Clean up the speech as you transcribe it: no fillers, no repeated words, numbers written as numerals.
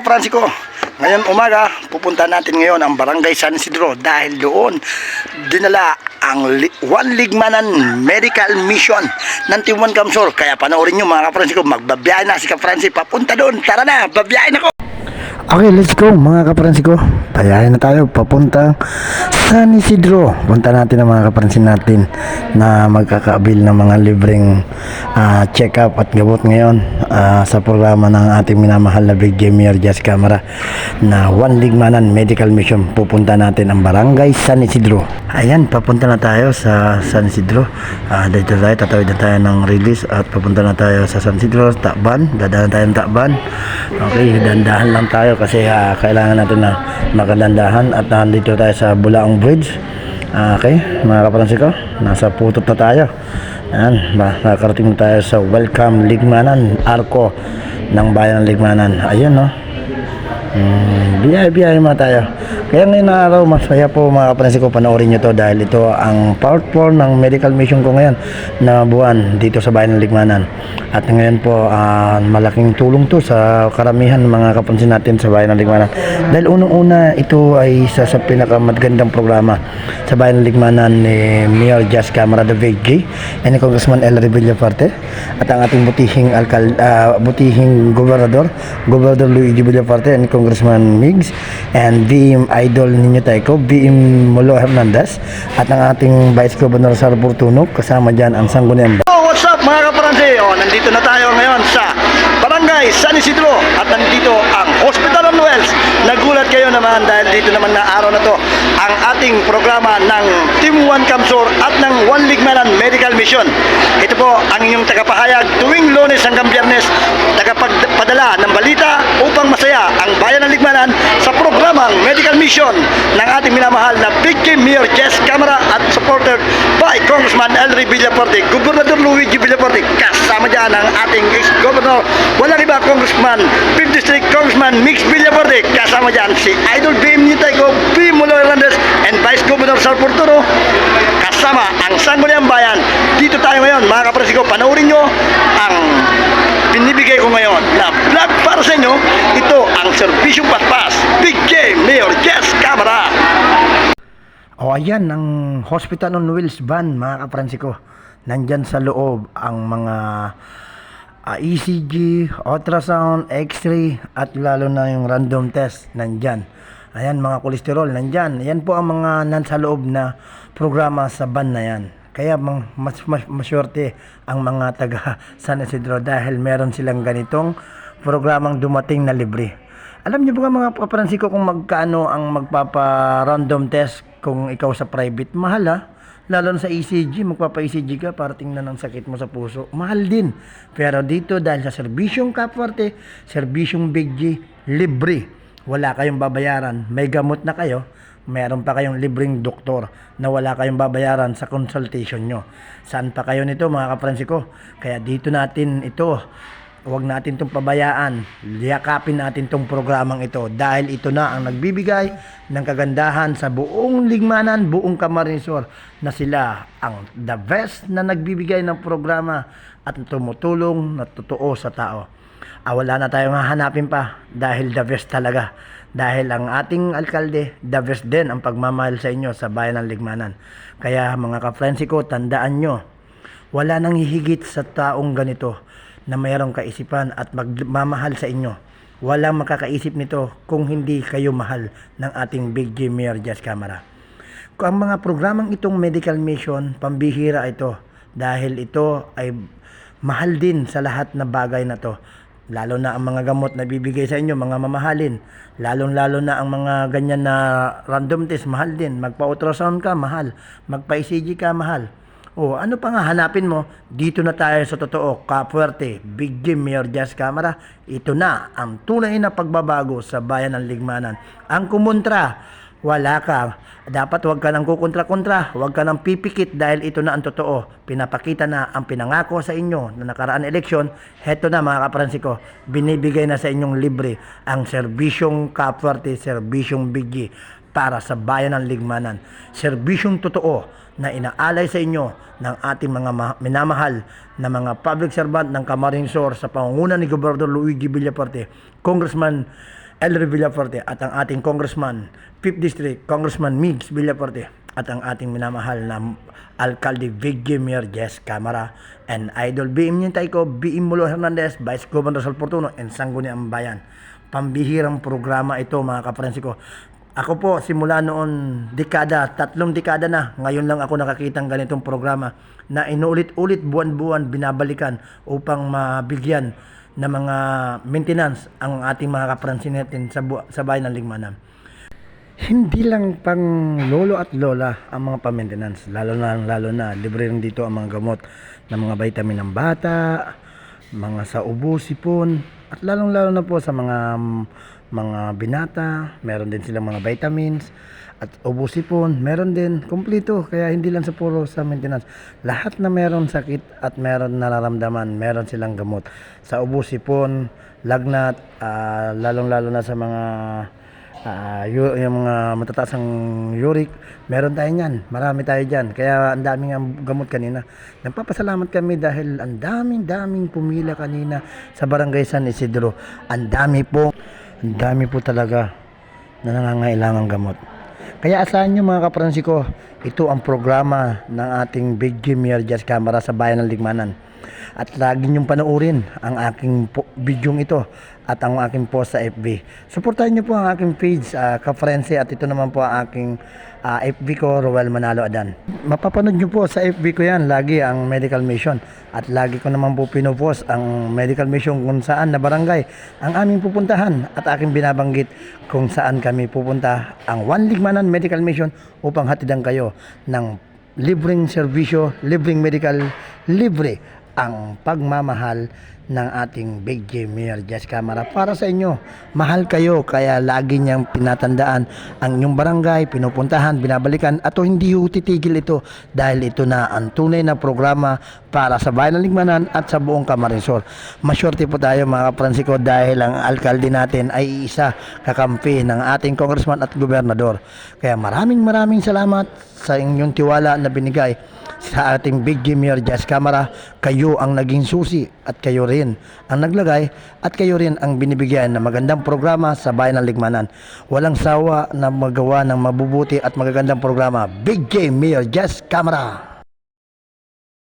Fransiko, ngayon umaga, pupunta natin ngayon ang Barangay San Isidro dahil doon dinala ang One Ligmanan Medical Mission ng Team One Kamsur. Kaya panoorin nyo mga Fransiko, magbabiyahe na si Francis papunta doon. Tara na, babiyahe na ko! Okay, let's go mga Kapransiko. Tayahin na tayo papunta San Isidro. Punta natin ang mga kapransin natin na magkakaabil ng mga libreng check-up at gabot ngayon sa programa ng ating minamahal na Big J Mayor Jazz Camara na One Ligmanan Medical Mission. Pupunta natin ang Barangay San Isidro. Ayan, papunta na tayo sa San Isidro. Dito tayo, tatawid na tayo ng release at papunta na tayo sa San Isidro, Takban. Dadaan tayo ng Takban. Okay, dandahan lang tayo kasi kailangan natin na makadandahan at nandito tayo sa Bulaong Bridge. Okay, mga Kapransiko, nasa putot na tayo. Ayan, nakarating tayo sa Welcome Ligmanan, Arko ng Bayan ng Ligmanan. Ayun, no? Biyahe-biyahe mga tayo. Kaya ngayon na araw, masaya po mga Kapransiko, panoorin nyo to dahil ito ang part 4 ng medical mission ko ngayon na buwan dito sa Bayan ng Ligmanan. At ngayon po, malaking tulong to sa karamihan ng mga kapansin natin sa Bayan ng Ligmanan. Dahil unang-una, ito ay isa sa pinakamagandang programa sa Bayan ng Ligmanan ni Mayor Jazz Camara de VG and ni Congressman Ellery Villaparte at ang ating butihing gobernador Luigi Villaparte and Congressman Migs and BM Idol Niño Taiko, BM Molo Hernandez at ang ating Vice Governor Sar Portuno, kasama dyan ang Sangguniang. What's up mga kaparansi? Nandito na tayo ngayon sa Barangay San Isidro at nandito ang Hospital of Wells. Nagulat kayo naman dahil dito naman na araw na to ang ating programa ng Team One Kamsur at ng One Ligmanan Medical Mission. Ito po ang inyong tagapahayag tuwing Lunes hanggang Biyernes, tagapagpadala ng balita upang masaya ang Bayan ng Ligmanan sa programang Medical Mission ng ating minamahal na Big J Mayor Jazz Camara at supported by Congressman Ellery Villaparte, Gobernador Luigi Villaparte, kasama dyan ang ating ex-governor, walang iba, Congressman 5th District Congressman Mix Villaparte, kasama dyan si Idol BM Nitayko, B. Molo Hernandez, and Vice Governor Sal Portuno, kasama ang Sangguniang Bayan. Dito tayo ngayon mga Kapransiko, panoorin nyo ang binibigay ko ngayon na vlog para sa inyo. Ito ang Serbisyong Paspas, Big J Mayor Jazz Camara. Ayan ang Hospital on Wheels van mga Kapransiko. Nandyan sa loob ang mga ECG, ultrasound, x-ray at lalo na yung random test nandyan. Ayan, mga kolesterol nandyan. Ayan po ang mga nasa loob na programa sa van na yan. Kaya maswerte ang mga taga San Isidro dahil meron silang ganitong programang dumating na libre. Alam niyo ba mga Kapransiko kung magkano ang magpapa-random test kung ikaw sa private? Mahal ha? Lalo na sa ECG, magpapa-ECG ka para tingnan ang sakit mo sa puso. Mahal din. Pero dito dahil sa serbisyong Kapwerte, serbisyong Big G, libre. Wala kayong babayaran. May gamot na kayo. Meron pa kayong libreng doktor na wala kayong babayaran sa consultation nyo. Saan pa kayo nito mga Kapransiko? Kaya dito natin ito. Huwag natin itong pabayaan. Yakapin natin itong programang ito dahil ito na ang nagbibigay ng kagandahan sa buong Ligmanan, buong Camarines Sur na sila ang the best na nagbibigay ng programa at tumutulong na totoo sa tao. Wala na tayong hahanapin pa dahil the best talaga. Dahil ang ating alkalde, the best din ang pagmamahal sa inyo sa Bayan ng Ligmanan. Kaya mga Kapransiko, tandaan nyo, wala nang hihigit sa taong ganito na mayroong kaisipan at magmamahal sa inyo. Walang makakaisip nito kung hindi kayo mahal ng ating Big J Mayor Jazz Camara. Kung ang mga programang itong medical mission, pambihira ito dahil ito ay mahal din sa lahat na bagay na to. Lalo na ang mga gamot na bibigay sa inyo, mga mamahalin. Lalo na ang mga ganyan na random test, mahal din. Magpa-ultrasound ka, mahal. Magpa-ECG ka, mahal. Ano pa nga hanapin mo? Dito na tayo sa totoo, Kapwerte, Big J Mayor Jazz Camara. Ito na ang tunay na pagbabago sa Bayan ng Ligmanan. Ang kumontra, wala ka. Dapat huwag ka nang kukontra-kontra, huwag ka nang pipikit dahil ito na ang totoo. Pinapakita na ang pinangako sa inyo na nakaraan eleksyon. Heto na mga Kapransiko, binibigay na sa inyong libre ang serbisyong Kapwerte, serbisyong Big J para sa Bayan ng Ligmanan. Serbisyong totoo na inaalay sa inyo ng ating mga minamahal na mga public servant ng Camarines Sur sa pangunguna ni Gobernador Luigi Villaparte, Congressman Elry Villaforte at ang ating Congressman, 5th District, Congressman Migs Villaforte at ang ating minamahal na Alcalde VJ Mayor Jess Camara and Idol BM Nintay ko, BM Mulo Hernandez, Vice Governor Salportuno and Sangguniang Bayan. Pambihirang programa ito mga kaprensi ko. Ako po simula noon dekada, 3 dekada na, ngayon lang ako nakakitang ganitong programa na inuulit-ulit buwan-buwan binabalikan upang mabigyan na mga maintenance ang ating mga kapransin natin sa bayan ng Ligmanan. Hindi lang pang lolo at lola ang mga pa-maintenance, lalo na libre rin dito ang mga gamot ng mga vitamin ng bata, mga sa ubo, sipon, at lalong-lalo na po sa mga binata, meron din silang mga vitamins at ubo, sipon, meron din kompleto, kaya hindi lang sa puro sa maintenance. Lahat na meron sakit at meron nararamdaman, meron silang gamot. Sa ubo, sipon, lagnat, lalong-lalo na sa mga yung mga matataas ang uric, meron tayo niyan, marami tayo dyan, kaya ang daming ang gamot kanina. Nagpapasalamat kami dahil ang daming pumila kanina sa barangay San Isidro. Ang dami po talaga na nangangailangang gamot. Kaya asahan nyo mga kapransi ko, ito ang programa ng ating Big G Mayor Jess Camara sa bayan ng Ligmanan. At lagi niyong panoorin ang aking bidyong ito at ang aking post sa FB. Suportahan niyo po ang aking page, Ka-Frenzy, at ito naman po ang aking FB ko, Roel Manalo Adan. Mapapanood niyo po sa FB ko yan, lagi ang medical mission. At lagi ko naman po pinopost ang medical mission kung saan na barangay ang aming pupuntahan at aking binabanggit kung saan kami pupunta ang One Ligmanan Medical Mission upang hatidan kayo ng libreng serbisyo, libreng medical, libre ang pagmamahal ng ating Big J Mayor Jess Camara para sa inyo. Mahal kayo, kaya lagi niyang pinatandaan ang inyong barangay, pinupuntahan, binabalikan, at hindi titigil ito dahil ito na ang tunay na programa para sa bayan ng Ligmanan at sa buong Camarinesor. Masyerte po tayo mga Fransiko dahil ang alkalde natin ay isa kakampi ng ating congressman at gobernador. Kaya maraming salamat sa inyong tiwala na binigay sa ating Big G Mayor Jess Camara. Kayo ang naging susi at kayo rin ang naglagay at kayo rin ang binibigyan ng magandang programa sa bayan ng Ligmanan. Walang sawa na magawa ng mabubuti at magagandang programa. Big G Mayor Jess Camara.